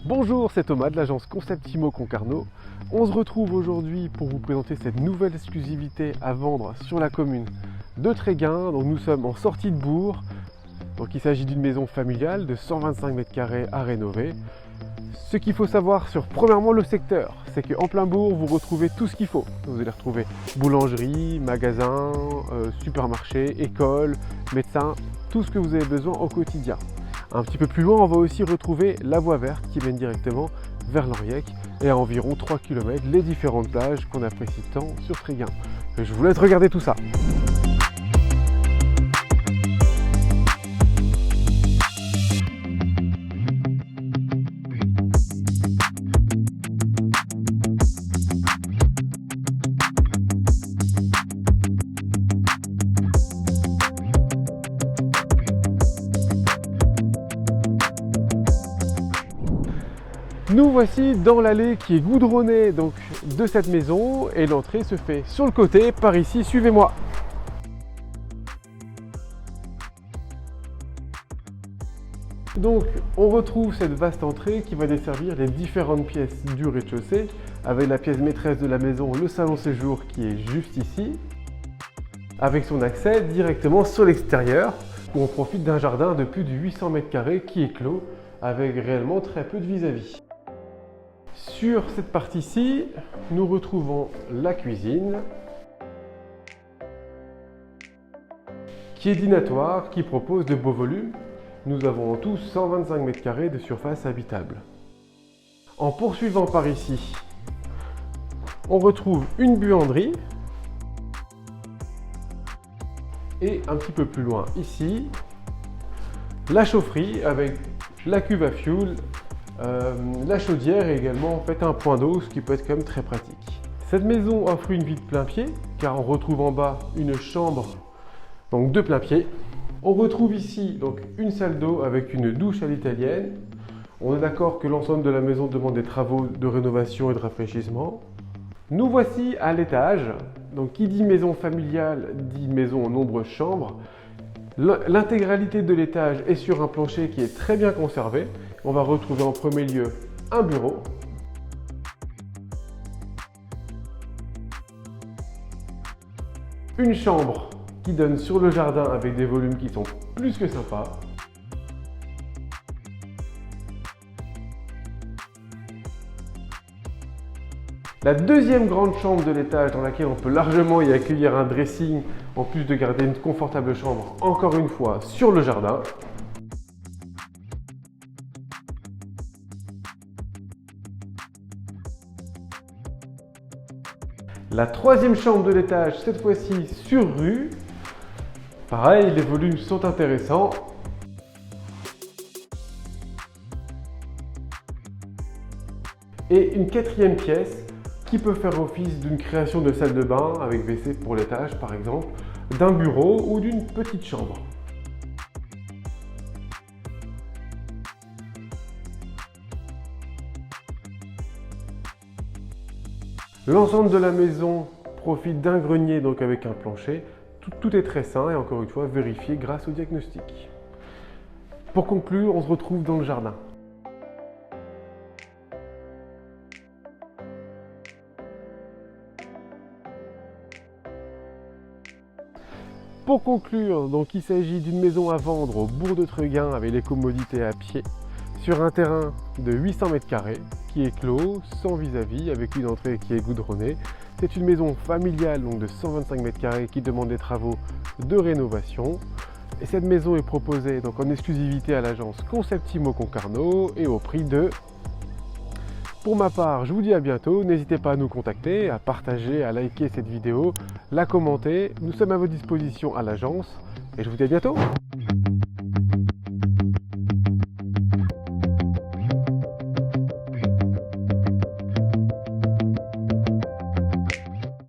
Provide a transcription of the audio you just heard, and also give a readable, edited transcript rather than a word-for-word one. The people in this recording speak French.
Bonjour, c'est Thomas de l'agence Concept Immo Concarneau. On se retrouve aujourd'hui pour vous présenter cette nouvelle exclusivité à vendre sur la commune de Tréguin. Donc nous sommes en sortie de bourg. Donc il s'agit d'une maison familiale de 125 mètres carrés à rénover. Ce qu'il faut savoir sur premièrement le secteur, c'est qu'en plein bourg vous retrouvez tout ce qu'il faut. Vous allez retrouver boulangerie, magasin, supermarché, école, médecin, tout ce que vous avez besoin au quotidien. Un petit peu plus loin, on va aussi retrouver la voie verte qui mène directement vers l'Oriec et à environ 3 km les différentes plages qu'on apprécie tant sur Tréguin. Je vous laisse regarder tout ça. Nous voici dans l'allée qui est goudronnée donc, de cette maison et l'entrée se fait sur le côté, par ici, suivez-moi. Donc on retrouve cette vaste entrée qui va desservir les différentes pièces du rez-de-chaussée avec la pièce maîtresse de la maison, le salon séjour qui est juste ici, avec son accès directement sur l'extérieur où on profite d'un jardin de plus de 800 mètres carrés qui est clos avec réellement très peu de vis-à-vis. Sur cette partie-ci, nous retrouvons la cuisine qui est dînatoire, qui propose de beaux volumes. Nous avons en tout 125 mètres carrés de surface habitable. En poursuivant par ici, on retrouve une buanderie et un petit peu plus loin ici, la chaufferie avec la cuve à fioul, la chaudière et également en fait un point d'eau, ce qui peut être quand même très pratique. Cette maison offre une vue de plein pied car on retrouve en bas une chambre donc de plein pied. On retrouve ici donc une salle d'eau avec une douche à l'italienne. On est d'accord que l'ensemble de la maison demande des travaux de rénovation et de rafraîchissement. Nous voici à l'étage. Donc qui dit maison familiale dit maison en nombreuses chambres. L'intégralité de l'étage est sur un plancher qui est très bien conservé. On va retrouver en premier lieu un bureau. Une chambre qui donne sur le jardin avec des volumes qui sont plus que sympas. La deuxième grande chambre de l'étage dans laquelle on peut largement y accueillir un dressing en plus de garder une confortable chambre, encore une fois, sur le jardin. La troisième chambre de l'étage, cette fois-ci sur rue. Pareil, les volumes sont intéressants. Et une quatrième pièce qui peut faire office d'une création de salle de bain avec WC pour l'étage par exemple, d'un bureau ou d'une petite chambre. L'ensemble de la maison profite d'un grenier donc avec un plancher. Tout est très sain et encore une fois vérifié grâce au diagnostic. Pour conclure, on se retrouve dans le jardin. Pour conclure, donc il s'agit d'une maison à vendre au bourg de Tréguin avec les commodités à pied sur un terrain de 800 mètres carrés qui est clos, sans vis-à-vis, avec une entrée qui est goudronnée. C'est une maison familiale donc de 125 mètres carrés qui demande des travaux de rénovation. Et cette maison est proposée donc en exclusivité à l'agence Concept Immo Concarneau et au prix de... Pour ma part, je vous dis à bientôt. N'hésitez pas à nous contacter, à partager, à liker cette vidéo, la commenter. Nous sommes à votre disposition à l'agence et je vous dis à bientôt.